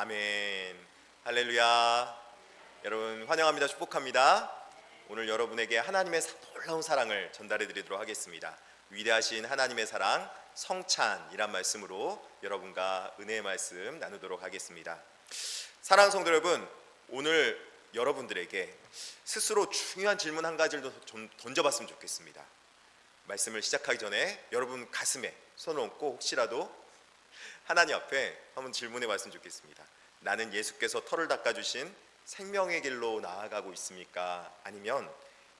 아멘. 할렐루야. 여러분 환영합니다. 축복합니다. 오늘 여러분에게 하나님의 놀라운 사랑을 전달해 드리도록 하겠습니다. 위대하신 하나님의 사랑 성찬이란 말씀으로 여러분과 은혜의 말씀 나누도록 하겠습니다. 사랑하는 성도 여러분, 오늘 여러분들에게 스스로 중요한 질문 한 가지를 좀 던져봤으면 좋겠습니다. 말씀을 시작하기 전에 여러분 가슴에 손을 얹고 혹시라도 하나님 앞에 한번 질문해 봤으면 좋겠습니다. 나는 예수께서 털을 닦아주신 생명의 길로 나아가고 있습니까? 아니면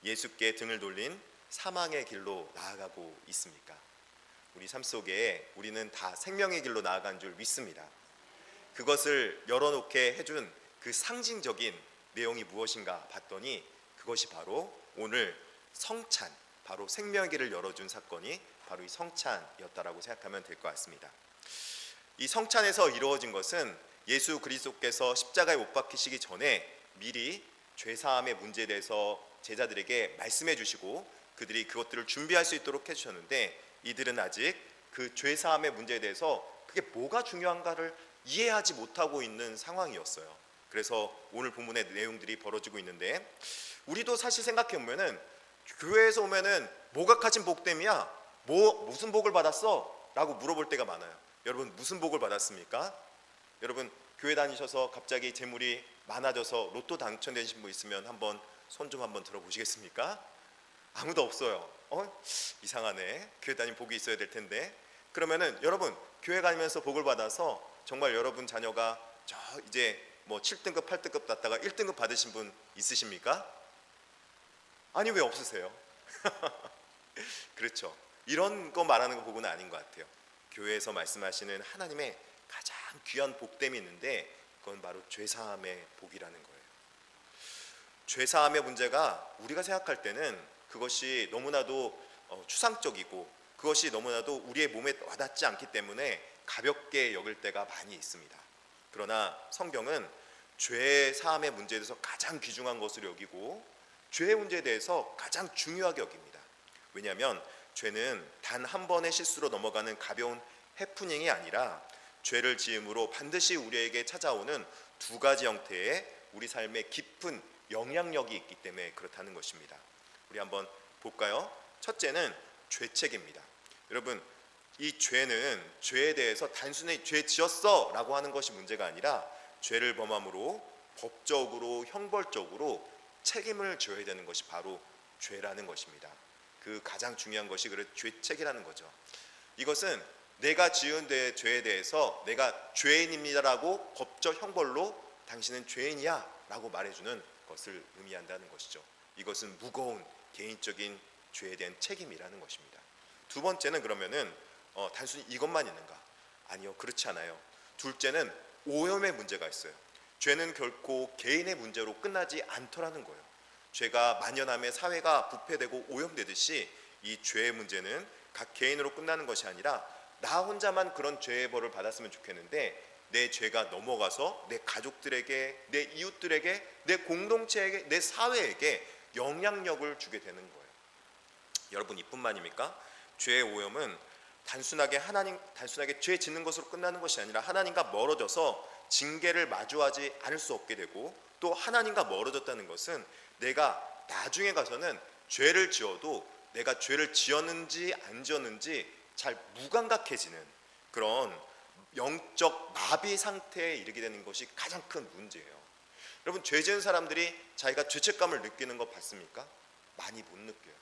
예수께 등을 돌린 사망의 길로 나아가고 있습니까? 우리 삶 속에 우리는 다 생명의 길로 나아간 줄 믿습니다. 그것을 열어놓게 해준 그 상징적인 내용이 무엇인가 봤더니 그것이 바로 오늘 성찬, 바로 생명의 길을 열어준 사건이 바로 이 성찬이었다라고 생각하면 될 것 같습니다. 이 성찬에서 이루어진 것은 예수 그리스도께서 십자가에 못 박히시기 전에 미리 죄사함의 문제에 대해서 제자들에게 말씀해 주시고 그들이 그것들을 준비할 수 있도록 해주셨는데 이들은 아직 그 죄사함의 문제에 대해서 그게 뭐가 중요한가를 이해하지 못하고 있는 상황이었어요. 그래서 오늘 본문의 내용들이 벌어지고 있는데 우리도 사실 생각해 보면은 교회에서 오면은 뭐가 가진 복됨이야? 무슨 복을 받았어? 라고 물어볼 때가 많아요. 여러분 무슨 복을 받았습니까? 여러분 교회 다니셔서 갑자기 재물이 많아져서 로또 당첨되신 분 있으면 한번 손 좀 한번 들어보시겠습니까? 아무도 없어요. 이상하네. 교회 다니면 복이 있어야 될 텐데. 그러면은 여러분 교회 다니면서 복을 받아서 정말 여러분 자녀가 저 이제 뭐 7등급 8등급 났다가 1등급 받으신 분 있으십니까? 아니 왜 없으세요? 그렇죠. 이런 거 말하는 거 보고는 아닌 것 같아요. 교회에서 말씀하시는 하나님의 가장 귀한 복됨이 있는데 그건 바로 죄사함의 복이라는 거예요. 죄사함의 문제가 우리가 생각할 때는 그것이 너무나도 추상적이고 그것이 너무나도 우리의 몸에 와닿지 않기 때문에 가볍게 여길 때가 많이 있습니다. 그러나 성경은 죄사함의 문제에 대해서 가장 귀중한 것으로 여기고 죄의 문제에 대해서 가장 중요하게 여깁니다. 왜냐하면 죄는 단 한 번의 실수로 넘어가는 가벼운 해프닝이 아니라 죄를 지음으로 반드시 우리에게 찾아오는 두 가지 형태의 우리 삶에 깊은 영향력이 있기 때문에 그렇다는 것입니다. 우리 한번 볼까요? 첫째는 죄책입니다. 여러분 이 죄는 죄에 대해서 단순히 죄 지었어 라고 하는 것이 문제가 아니라 죄를 범함으로 법적으로 형벌적으로 책임을 져야 되는 것이 바로 죄라는 것입니다. 그 가장 중요한 것이 그래 죄책이라는 거죠. 이것은 내가 지은 죄에 대해서 내가 죄인입니다라고 법적 형벌로 당신은 죄인이야 라고 말해주는 것을 의미한다는 것이죠. 이것은 무거운 개인적인 죄에 대한 책임이라는 것입니다. 두 번째는 그러면은 단순히 이것만 있는가? 아니요, 그렇지 않아요. 둘째는 오염의 문제가 있어요. 죄는 결코 개인의 문제로 끝나지 않더라는 거예요. 죄가 만연함에 사회가 부패되고 오염되듯이 이 죄의 문제는 각 개인으로 끝나는 것이 아니라 나 혼자만 그런 죄의 벌을 받았으면 좋겠는데 내 죄가 넘어가서 내 가족들에게, 내 이웃들에게, 내 공동체에게, 내 사회에게 영향력을 주게 되는 거예요. 여러분 이뿐만입니까? 죄의 오염은 단순하게 죄 짓는 것으로 끝나는 것이 아니라 하나님과 멀어져서 징계를 마주하지 않을 수 없게 되고 또 하나님과 멀어졌다는 것은 내가 나중에 가서는 죄를 지어도 내가 죄를 지었는지 안 지었는지 잘 무감각해지는 그런 영적 마비 상태에 이르게 되는 것이 가장 큰 문제예요. 여러분 죄 지은 사람들이 자기가 죄책감을 느끼는 거 봤습니까? 많이 못 느껴요.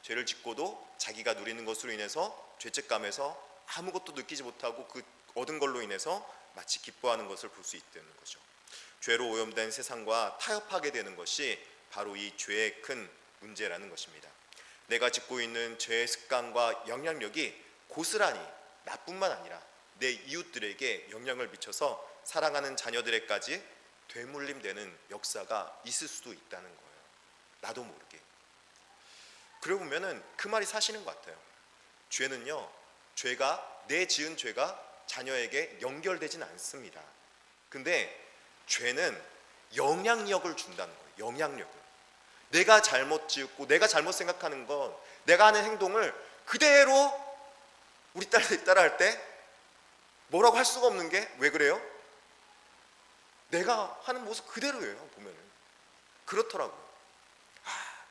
죄를 짓고도 자기가 누리는 것으로 인해서 죄책감에서 아무것도 느끼지 못하고 그 얻은 걸로 인해서 마치 기뻐하는 것을 볼 수 있다는 거죠. 죄로 오염된 세상과 타협하게 되는 것이 바로 이 죄의 큰 문제라는 것입니다. 내가 짓고 있는 죄의 습관과 영향력이 고스란히 나뿐만 아니라 내 이웃들에게 영향을 미쳐서 사랑하는 자녀들에게까지 되물림되는 역사가 있을 수도 있다는 거예요. 나도 모르게. 그러고 보면은 그 말이 사실인 것 같아요. 죄는요, 내 지은 죄가 자녀에게 연결되진 않습니다. 근데 죄는 영향력을 준다는 거예요. 영향력을. 내가 잘못 지었고 내가 잘못 생각하는 건 내가 하는 행동을 그대로 우리 딸들이 따라할 때 뭐라고 할 수가 없는 게 왜 그래요? 내가 하는 모습 그대로예요. 보면은 그렇더라고요.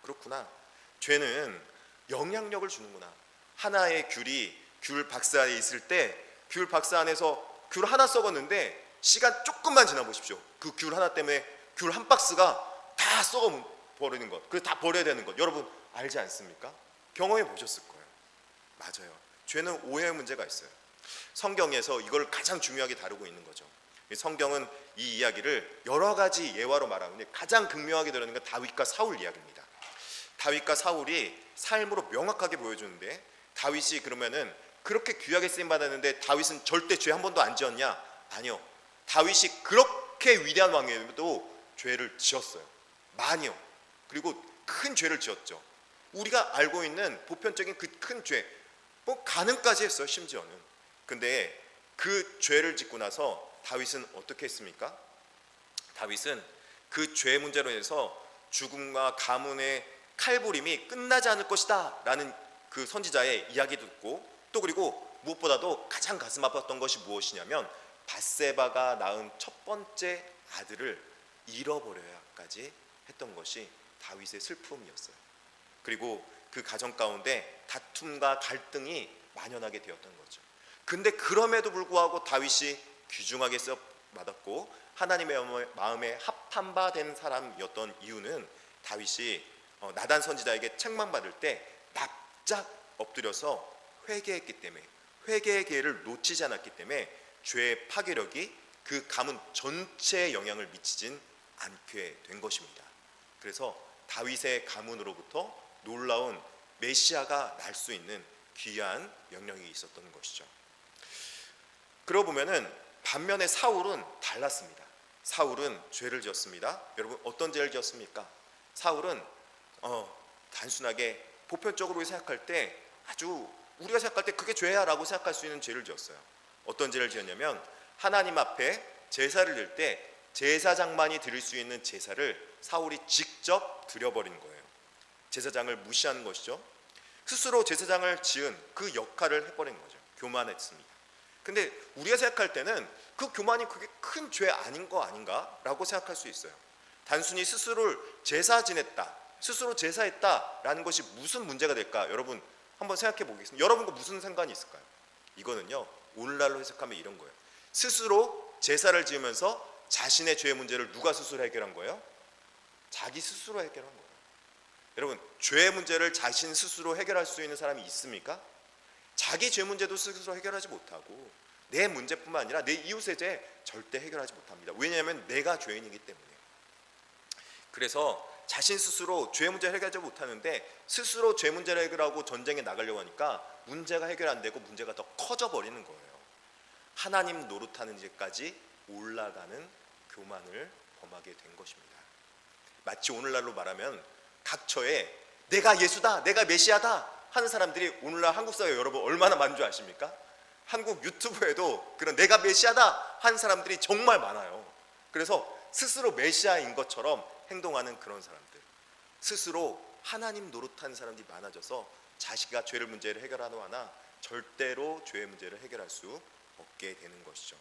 그렇구나. 죄는 영향력을 주는구나. 하나의 귤 박스 안에 있을 때 귤 박스 안에서 귤 하나 썩었는데 시간 조금만 지나 보십시오. 그 귤 하나 때문에 귤 한 박스가 다 썩어 버리는 것, 그래서 다 버려야 되는 것, 여러분 알지 않습니까? 경험해 보셨을 거예요. 맞아요. 죄는 오해의 문제가 있어요. 성경에서 이걸 가장 중요하게 다루고 있는 거죠. 성경은 이 이야기를 여러 가지 예화로 말하는데 가장 극명하게 드러내는 건 다윗과 사울 이야기입니다. 다윗과 사울이 삶으로 명확하게 보여주는데, 다윗이 그러면은 그렇게 귀하게 쓰임 받았는데 다윗은 절대 죄 한 번도 안 지었냐? 아니요. 다윗이 그렇게 위대한 왕이어도 죄를 지었어요. 많이요. 그리고 큰 죄를 지었죠. 우리가 알고 있는 보편적인 그 큰 죄, 뭐 간음까지 했어요. 심지어는. 근데 그 죄를 짓고 나서 다윗은 어떻게 했습니까? 다윗은 그 죄 문제로 인해서 죽음과 가문의 칼부림이 끝나지 않을 것이다 라는 그 선지자의 이야기 듣고, 또 그리고 무엇보다도 가장 가슴 아팠던 것이 무엇이냐면 밧세바가 낳은 첫 번째 아들을 잃어버려야까지 했던 것이 다윗의 슬픔이었어요. 그리고 그 가정 가운데 다툼과 갈등이 만연하게 되었던 거죠. 근데 그럼에도 불구하고 다윗이 귀중하게 쓰여받았고 하나님의 마음에 합한 바 된 사람이었던 이유는, 다윗이 나단 선지자에게 책망받을 때 납작 엎드려서 회개했기 때문에, 회개의 기회를 놓치지 않았기 때문에 죄의 파괴력이 그 가문 전체에 영향을 미치진 않게 된 것입니다. 그래서 다윗의 가문으로부터 놀라운 메시아가 날 수 있는 귀한 영향이 있었던 것이죠. 그러고 보면은 반면에 사울은 달랐습니다. 사울은 죄를 지었습니다. 여러분 어떤 죄를 지었습니까? 사울은 단순하게 보편적으로 생각할 때, 아주 우리가 생각할 때 그게 죄야 라고 생각할 수 있는 죄를 지었어요. 어떤 죄를 지었냐면, 하나님 앞에 제사를 드릴 때 제사장만이 드릴 수 있는 제사를 사울이 직접 드려버린 거예요. 제사장을 무시하는 것이죠. 스스로 제사장을 지은 그 역할을 해버린 거죠. 교만했습니다. 근데 우리가 생각할 때는 그 교만이 그게 큰 죄 아닌 거 아닌가 라고 생각할 수 있어요. 단순히 스스로를 제사 지냈다, 스스로 제사했다라는 것이 무슨 문제가 될까? 여러분 한번 생각해 보겠습니다. 여러분과 무슨 상관이 있을까요? 이거는요, 오늘날로 해석하면 이런 거예요. 스스로 제사를 지으면서 자신의 죄의 문제를 누가 스스로 해결한 거예요? 자기 스스로 해결한 거예요. 여러분, 죄의 문제를 자신 스스로 해결할 수 있는 사람이 있습니까? 자기 죄 문제도 스스로 해결하지 못하고 내 문제뿐만 아니라 내 이웃의 죄 절대 해결하지 못합니다. 왜냐하면 내가 죄인이기 때문에. 그래서 자신 스스로 죄 문제를 해결하지 못하는데 스스로 죄 문제를 해결하고 전쟁에 나가려고 하니까 문제가 해결 안 되고 문제가 더 커져 버리는 거예요. 하나님 노릇하는 데까지 올라가는 교만을 범하게 된 것입니다. 마치 오늘날로 말하면 각처에 내가 예수다, 내가 메시아다 하는 사람들이 오늘날 한국 사회 여러분 얼마나 많은 줄 아십니까? 한국 유튜브에도 그런 내가 메시아다 하는 사람들이 정말 많아요. 그래서 스스로 메시아인 것처럼 행동하는 그런 사람들, 스스로 하나님 노릇하는 사람들이 많아져서 자기가 죄를 문제를 해결하거나 절대로 죄의 문제를 해결할 수 없게 되는 것이죠.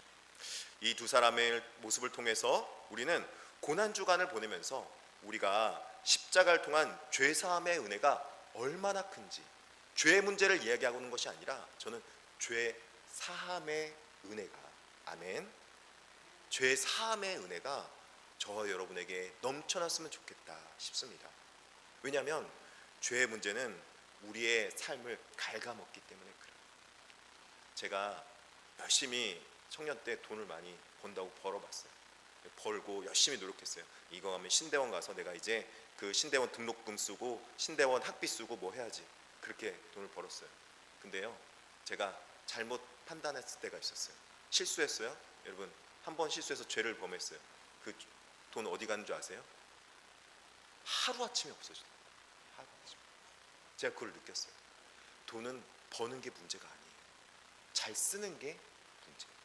이 두 사람의 모습을 통해서 우리는 고난주간을 보내면서 우리가 십자가를 통한 죄사함의 은혜가 얼마나 큰지, 죄의 문제를 이야기하고 있는 것이 아니라 저는 죄 사함의 은혜가, 아멘, 죄 사함의 은혜가 저와 여러분에게 넘쳐났으면 좋겠다 싶습니다. 왜냐하면 죄의 문제는 우리의 삶을 갉아먹기 때문에 그래요. 제가 열심히 청년 때 돈을 많이 번다고 벌어봤어요. 벌고 열심히 노력했어요. 이거 하면 신대원 가서 내가 이제 그 신대원 등록금 쓰고 신대원 학비 쓰고 뭐 해야지, 그렇게 돈을 벌었어요. 근데요, 제가 잘못 판단했을 때가 있었어요. 실수했어요. 여러분, 한 번 실수해서 죄를 범했어요. 그 돈 어디 가는 줄 아세요? 하루아침에 없어졌어요. 하루아침에. 제가 그걸 느꼈어요. 돈은 버는 게 문제가 아니에요. 잘 쓰는 게 문제예요.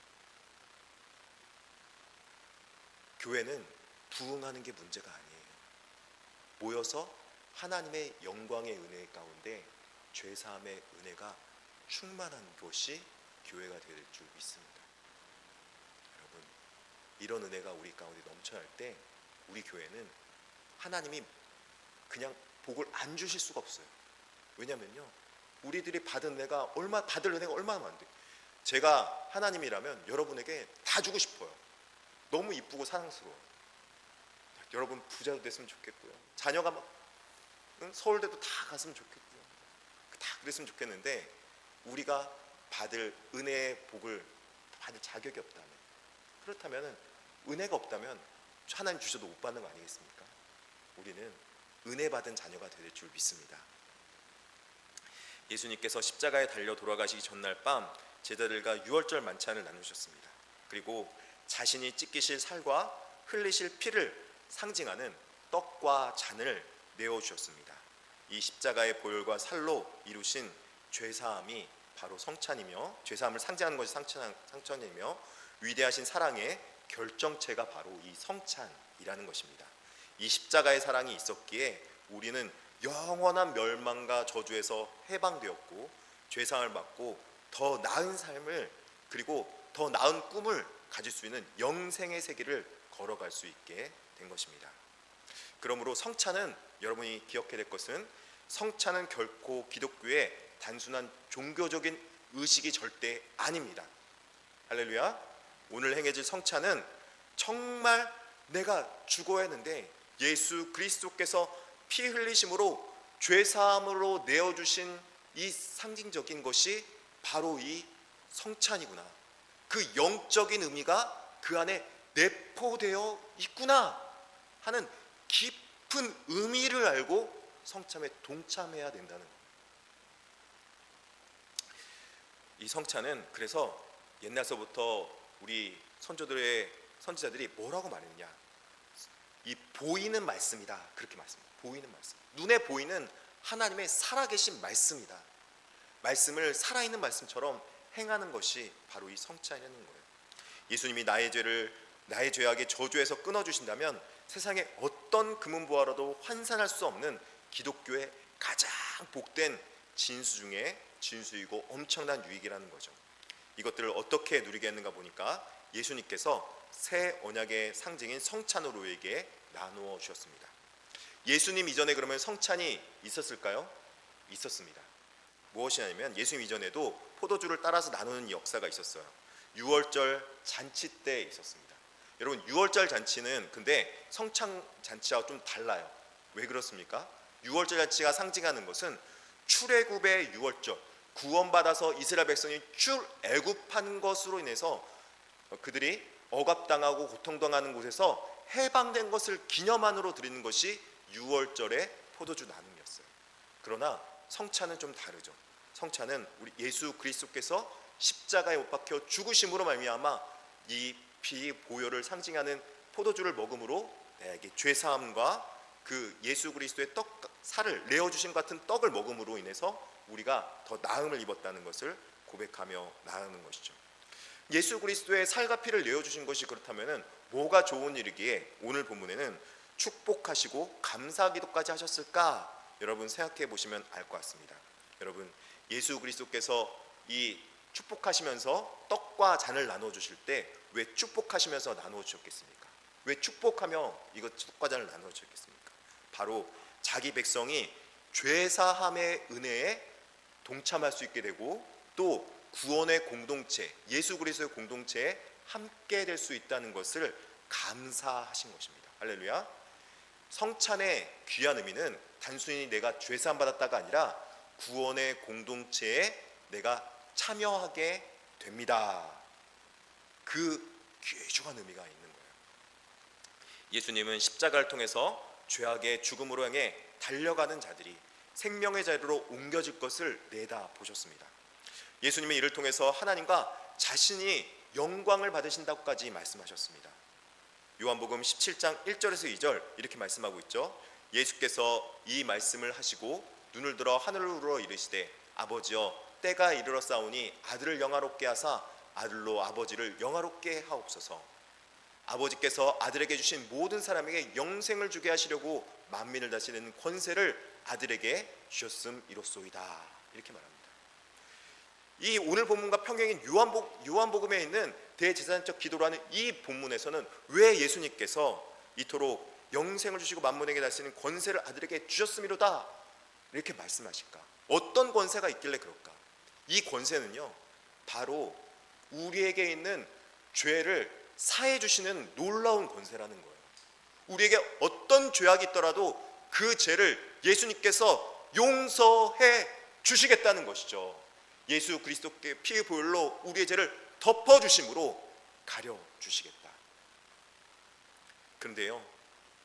교회는 부흥하는 게 문제가 아니에요. 모여서 하나님의 영광의 은혜 가운데 죄사함의 은혜가 충만한 것이 교회가 될 줄 믿습니다. 여러분, 이런 은혜가 우리 가운데 넘쳐날 때 우리 교회는 하나님이 그냥 복을 안 주실 수가 없어요. 왜냐면요, 우리들이 받을 은혜가 얼마나 많은데, 제가 하나님이라면 여러분에게 다 주고 싶어요. 너무 이쁘고 사랑스러워요. 여러분 부자도 됐으면 좋겠고요, 자녀가 막 서울대도 다 갔으면 좋겠고요, 다 그랬으면 좋겠는데 우리가 받을 은혜의 복을 받을 자격이 없다면, 그렇다면 은혜가 없다면 하나님 주셔도 못 받는 거 아니겠습니까? 우리는 은혜 받은 자녀가 될 줄 믿습니다. 예수님께서 십자가에 달려 돌아가시기 전날 밤 제자들과 유월절 만찬을 나누셨습니다. 그리고 자신이 찢기실 살과 흘리실 피를 상징하는 떡과 잔을 내어주셨습니다. 이 십자가의 보혈과 살로 이루신 죄사함이 바로 성찬이며, 죄사함을 상징하는 것이 성찬이며, 위대하신 사랑의 결정체가 바로 이 성찬이라는 것입니다. 이 십자가의 사랑이 있었기에 우리는 영원한 멸망과 저주에서 해방되었고, 죄사함을 받고 더 나은 삶을, 그리고 더 나은 꿈을 가질 수 있는 영생의 세계를 걸어갈 수 있게 된 것입니다. 그러므로 성찬은, 여러분이 기억해야 될 것은, 성찬은 결코 기독교의 단순한 종교적인 의식이 절대 아닙니다. 할렐루야. 오늘 행해질 성찬은 정말 내가 죽어야 하는데 예수 그리스도께서 피 흘리심으로 죄사함으로 내어주신 이 상징적인 것이 바로 이 성찬이구나, 그 영적인 의미가 그 안에 내포되어 있구나 하는 깊은 의미를 알고 성찬에 동참해야 된다는 거예요. 이 성찬은 그래서 옛날서부터 우리 선지자들이 뭐라고 말했냐, 이 보이는 말씀이다, 그렇게 말씀합니다. 보이는 말씀, 눈에 보이는 하나님의 살아계신 말씀이다. 말씀을 살아있는 말씀처럼 행하는 것이 바로 이 성찬이라는 거예요. 예수님이 나의 죄악의 저주에서 끊어주신다면 세상에 어떤 금은보화로도 환산할 수 없는 기독교의 가장 복된 진수 중에 진수이고 엄청난 유익이라는 거죠. 이것들을 어떻게 누리겠는가 보니까 예수님께서 새 언약의 상징인 성찬으로 우리에게 나누어 주셨습니다. 예수님 이전에 그러면 성찬이 있었을까요? 있었습니다. 무엇이냐면 예수님 이전에도 포도주를 따라서 나누는 역사가 있었어요. 유월절 잔치 때 있었습니다. 여러분, 유월절 잔치는 근데 성찬 잔치와 좀 달라요. 왜 그렇습니까? 유월절 잔치가 상징하는 것은 출애굽의 유월절, 구원받아서 이스라엘 백성이 출애굽한 것으로 인해서 그들이 억압당하고 고통당하는 곳에서 해방된 것을 기념안으로 드리는 것이 유월절의 포도주 나눔이었어요. 그러나 성찬은 좀 다르죠. 성찬은 우리 예수 그리스도께서 십자가에 못 박혀 죽으심으로 말미암아 이 피 보혈을 상징하는 포도주를 먹음으로 내게 죄사함과 그 예수 그리스도의 살을 내어주신 같은 떡을 먹음으로 인해서 우리가 더 나음을 입었다는 것을 고백하며 나아가는 것이죠. 예수 그리스도의 살과 피를 내어주신 것이 그렇다면 뭐가 좋은 일이기에 오늘 본문에는 축복하시고 감사기도까지 하셨을까? 여러분 생각해 보시면 알 것 같습니다. 여러분, 예수 그리스도께서 이 축복하시면서 떡과 잔을 나눠 주실 때 왜 축복하시면서 나눠 주셨겠습니까? 왜 축복하며 이거 떡과 잔을 나눠 주셨겠습니까? 바로 자기 백성이 죄사함의 은혜에 동참할 수 있게 되고 또 구원의 공동체, 예수 그리스도의 공동체에 함께 될 수 있다는 것을 감사하신 것입니다. 할렐루야. 성찬의 귀한 의미는 단순히 내가 죄사함 받았다가 아니라 구원의 공동체에 내가 참여하게 됩니다. 그 귀중한 의미가 있는 거예요. 예수님은 십자가를 통해서 죄악의 죽음으로 향해 달려가는 자들이 생명의 자리로 옮겨질 것을 내다보셨습니다. 예수님은 이를 통해서 하나님과 자신이 영광을 받으신다고까지 말씀하셨습니다. 요한복음 17장 1절에서 2절 이렇게 말씀하고 있죠. 예수께서 이 말씀을 하시고 눈을 들어 하늘로 이르시되 아버지여 때가 이르러 싸우니 아들을 영화롭게 하사 아들로 아버지를 영화롭게 하옵소서. 아버지께서 아들에게 주신 모든 사람에게 영생을 주게 하시려고 만민을 다스리는 권세를 아들에게 주셨음이로소이다. 이렇게 말합니다. 이 오늘 본문과 평행인 요한복음에 있는 대제사장적 기도라는 이 본문에서는 왜 예수님께서 이토록 영생을 주시고 만민에게 다스리는 권세를 아들에게 주셨음이로다 이렇게 말씀하실까? 어떤 권세가 있길래 그럴까? 이 권세는요, 바로 우리에게 있는 죄를 사해 주시는 놀라운 권세라는 거예요. 우리에게 어떤 죄악이 있더라도 그 죄를 예수님께서 용서해 주시겠다는 것이죠. 예수 그리스도의 피의 보혈로 우리의 죄를 덮어 주심으로 가려 주시겠다. 그런데요,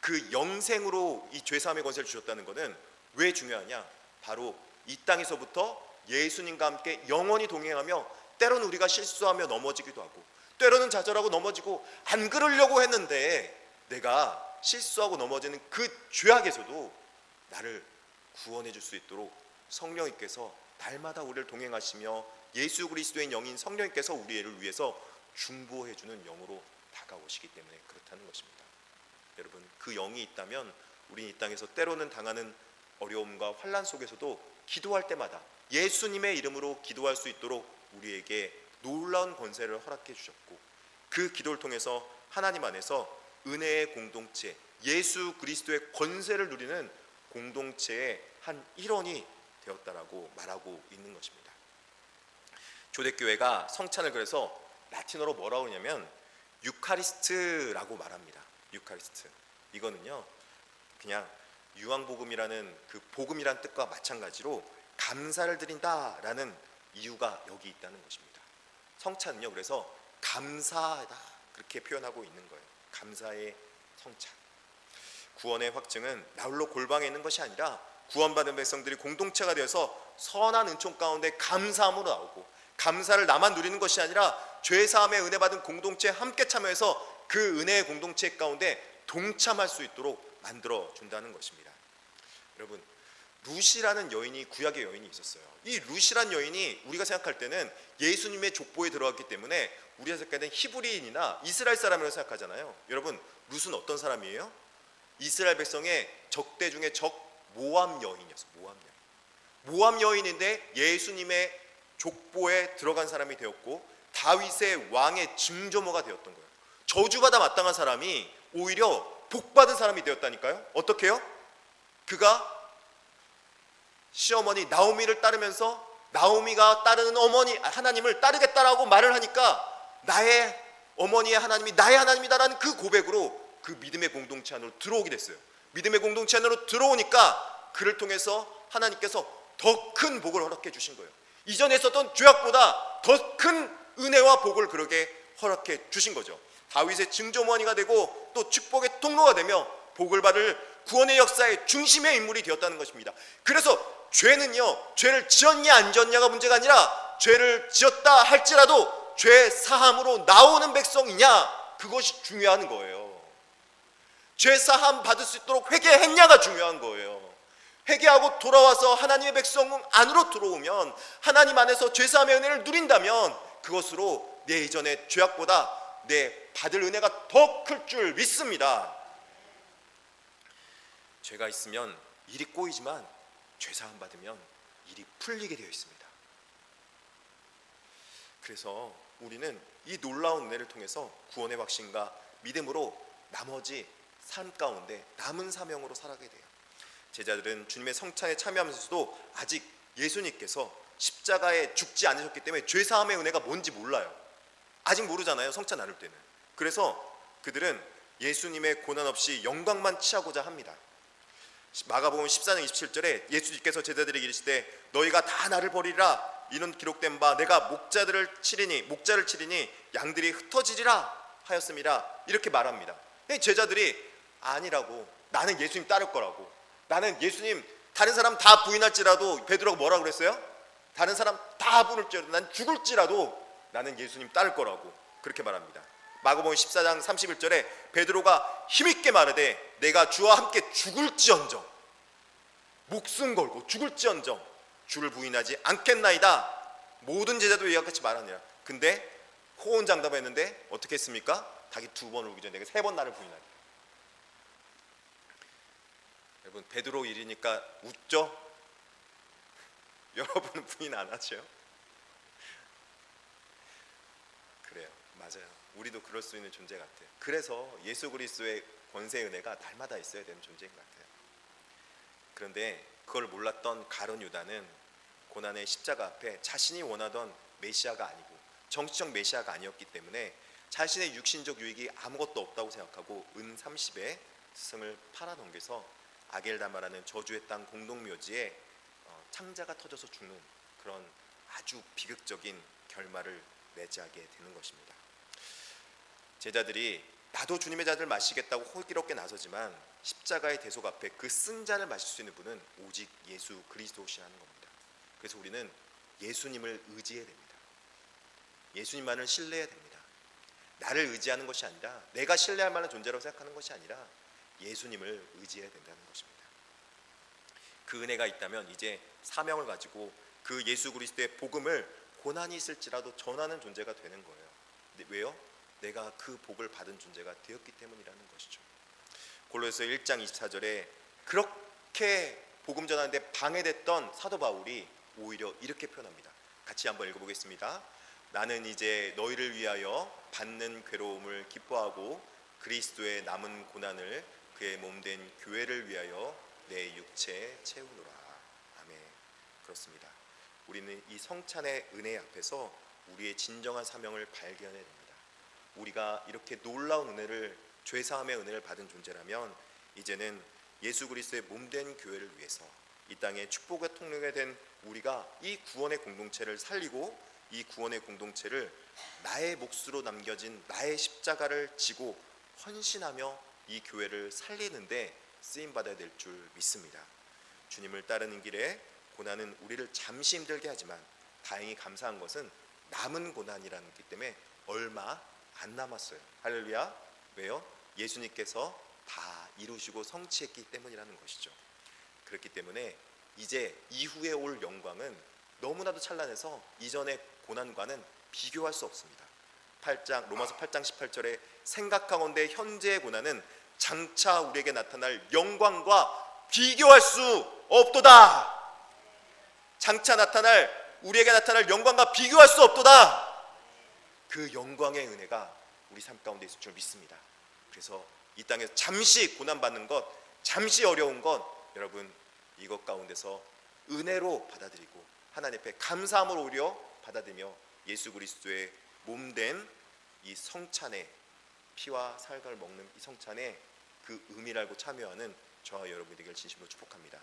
그 영생으로 이 죄사함의 권세를 주셨다는 것은 왜 중요하냐? 바로 이 땅에서부터 예수님과 함께 영원히 동행하며 때로는 우리가 실수하며 넘어지기도 하고 때로는 좌절하고 넘어지고 안 그러려고 했는데 내가 실수하고 넘어지는 그 죄악에서도 나를 구원해 줄 수 있도록 성령님께서 날마다 우리를 동행하시며 예수 그리스도의 영인 성령님께서 우리를 위해서 중보해 주는 영으로 다가오시기 때문에 그렇다는 것입니다. 여러분, 그 영이 있다면 우리는 이 땅에서 때로는 당하는 어려움과 환난 속에서도 기도할 때마다 예수님의 이름으로 기도할 수 있도록 우리에게 놀라운 권세를 허락해 주셨고, 그 기도를 통해서 하나님 안에서 은혜의 공동체, 예수 그리스도의 권세를 누리는 공동체의 한 일원이 되었다라고 말하고 있는 것입니다. 초대교회가 성찬을 그래서 라틴어로 뭐라고 하냐면 유카리스트라고 말합니다. 유카리스트. 이거는요, 그냥 유황복음이라는 그 복음이란 뜻과 마찬가지로 감사를 드린다라는 이유가 여기 있다는 것입니다. 성찬은요, 그래서 감사하다 그렇게 표현하고 있는 거예요. 감사의 성찬. 구원의 확증은 나홀로 골방에 있는 것이 아니라 구원받은 백성들이 공동체가 되어서 선한 은총 가운데 감사함으로 나오고, 감사를 나만 누리는 것이 아니라 죄사함의 은혜 받은 공동체에 함께 참여해서 그 은혜의 공동체 가운데 동참할 수 있도록 만들어 준다는 것입니다. 여러분, 룻이라는 여인이, 구약의 여인이 있었어요. 이 룻이라는 여인이 우리가 생각할 때는 예수님의 족보에 들어갔기 때문에 우리가 생각할 때는 히브리인이나 이스라엘 사람이라고 생각하잖아요. 여러분, 룻은 어떤 사람이에요? 이스라엘 백성의 적대 중에 적 모압 여인이었어요. 모압 여인인데 예수님의 족보에 들어간 사람이 되었고 다윗의 왕의 증조모가 되었던 거예요. 저주받아 마땅한 사람이 오히려 복받은 사람이 되었다니까요. 어떻게 해요? 그가 시어머니 나오미를 따르면서 나오미가 따르는 어머니 하나님을 따르겠다라고 말을 하니까 나의 어머니의 하나님이 나의 하나님이다라는 그 고백으로 그 믿음의 공동체 안으로 들어오게 됐어요. 믿음의 공동체 안으로 들어오니까 그를 통해서 하나님께서 더 큰 복을 허락해 주신 거예요. 이전에 있었던 죄악보다 더 큰 은혜와 복을 그에게 허락해 주신 거죠. 다윗의 증조모니가 되고 또 축복의 통로가 되며 복을 받을 구원의 역사의 중심의 인물이 되었다는 것입니다. 그래서 죄는요, 죄를 지었냐 안 지었냐가 문제가 아니라 죄를 지었다 할지라도 죄 사함으로 나오는 백성이냐, 그것이 중요한 거예요. 죄 사함 받을 수 있도록 회개했냐가 중요한 거예요. 회개하고 돌아와서 하나님의 백성 안으로 들어오면, 하나님 안에서 죄 사함의 은혜를 누린다면 그것으로 내 이전의 죄악보다 내 받을 은혜가 더 클 줄 믿습니다. 죄가 있으면 일이 꼬이지만 죄 사함 받으면 일이 풀리게 되어 있습니다. 그래서 우리는 이 놀라운 은혜를 통해서 구원의 확신과 믿음으로 나머지 삶 가운데 남은 사명으로 살아가게 돼요. 제자들은 주님의 성찬에 참여하면서도 아직 예수님께서 십자가에 죽지 않으셨기 때문에 죄사함의 은혜가 뭔지 몰라요. 아직 모르잖아요, 성찬 나눌 때는. 그래서 그들은 예수님의 고난 없이 영광만 취하고자 합니다. 마가복음 14장 27절에 예수님께서 제자들에게 이르시되 너희가 다 나를 버리라 이는 기록된 바 내가 목자를 치리니 양들이 흩어지리라 하였습니다. 이렇게 말합니다. 제자들이 아니라고, 나는 예수님 따를 거라고, 나는 예수님 다른 사람 다 부인할지라도, 베드로가 뭐라고 그랬어요? 다른 사람 다 부를지라도 난 죽을지라도 나는 예수님 따를 거라고 그렇게 말합니다. 마가복음 14장 31절에 베드로가 힘있게 말하되 내가 주와 함께 죽을지언정, 목숨 걸고 죽을지언정 주를 부인하지 않겠나이다. 모든 제자도 이와 같이 말하니라. 근데 호언장담했는데 어떻게 했습니까? 닭이 2번 울기 전에 내가 3번 나를 부인하리. 여러분, 베드로 일이니까 웃죠? 여러분은 부인 안 하죠? 맞아요. 우리도 그럴 수 있는 존재 같아요. 그래서 예수 그리스도의 권세 은혜가 날마다 있어야 되는 존재인 것 같아요. 그런데 그걸 몰랐던 가룟 유다는 고난의 십자가 앞에 자신이 원하던 메시아가 아니고 정치적 메시아가 아니었기 때문에 자신의 육신적 유익이 아무것도 없다고 생각하고 은 30에 스승을 팔아넘겨서 아겔다마라는 저주의 땅 공동묘지에 창자가 터져서 죽는 그런 아주 비극적인 결말을 맺이하게 되는 것입니다. 제자들이 나도 주님의 잔을 마시겠다고 호기롭게 나서지만 십자가의 대속 앞에 그 쓴 잔을 마실 수 있는 분은 오직 예수 그리스도시라는 겁니다. 그래서 우리는 예수님을 의지해야 됩니다. 예수님만을 신뢰해야 됩니다. 나를 의지하는 것이 아니라, 내가 신뢰할 만한 존재라고 생각하는 것이 아니라 예수님을 의지해야 된다는 것입니다. 그 은혜가 있다면 이제 사명을 가지고 그 예수 그리스도의 복음을 고난이 있을지라도 전하는 존재가 되는 거예요. 근데 왜요? 내가 그 복을 받은 존재가 되었기 때문이라는 것이죠. 골로새서 1장 24절에 그렇게 복음 전하는데 방해됐던 사도 바울이 오히려 이렇게 표현합니다. 같이 한번 읽어보겠습니다. 나는 이제 너희를 위하여 받는 괴로움을 기뻐하고 그리스도의 남은 고난을 그의 몸된 교회를 위하여 내 육체에 채우노라. 아멘. 그렇습니다. 우리는 이 성찬의 은혜 앞에서 우리의 진정한 사명을 발견해야 됩니다. 우리가 이렇게 놀라운 은혜를, 죄사함의 은혜를 받은 존재라면 이제는 예수 그리스도의 몸된 교회를 위해서 이 땅에 축복의 통로가 된 우리가 이 구원의 공동체를 살리고 이 구원의 공동체를 나의 몫으로 남겨진 나의 십자가를 지고 헌신하며 이 교회를 살리는데 쓰임받아야 될 줄 믿습니다. 주님을 따르는 길에 고난은 우리를 잠시 힘들게 하지만 다행히 감사한 것은 남은 고난이라는 것 때문에 얼마 안 남았어요. 할렐루야. 왜요? 예수님께서 다 이루시고 성취했기 때문이라는 것이죠. 그렇기 때문에 이제 이후에 올 영광은 너무나도 찬란해서 이전의 고난과는 비교할 수 없습니다. 로마서 8장 18절에 생각하건대 현재의 고난은 장차 우리에게 나타날 영광과 비교할 수 없도다. 장차 우리에게 나타날 영광과 비교할 수 없도다. 그 영광의 은혜가 우리 삶 가운데 있을 줄 믿습니다. 그래서 이 땅에서 잠시 고난받는 것, 잠시 어려운 것, 여러분 이것 가운데서 은혜로 받아들이고 하나님 앞에 감사함으로 오히려 받아들이며 예수 그리스도의 몸된 이 성찬의 피와 살과를 먹는 이 성찬의 그 의미를 알고 참여하는 저와 여러분이 되기를 진심으로 축복합니다.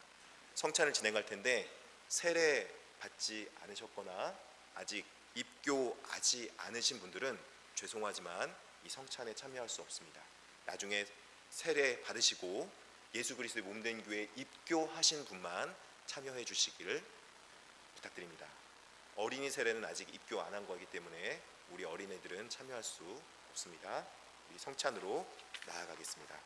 성찬을 진행할 텐데 세례 받지 않으셨거나 아직 입교하지 않으신 분들은 죄송하지만 이 성찬에 참여할 수 없습니다. 나중에 세례 받으시고 예수 그리스도의 몸된 교회에 입교하신 분만 참여해 주시기를 부탁드립니다. 어린이 세례는 아직 입교 안 한 거기 때문에 우리 어린애들은 참여할 수 없습니다. 우리 성찬으로 나아가겠습니다.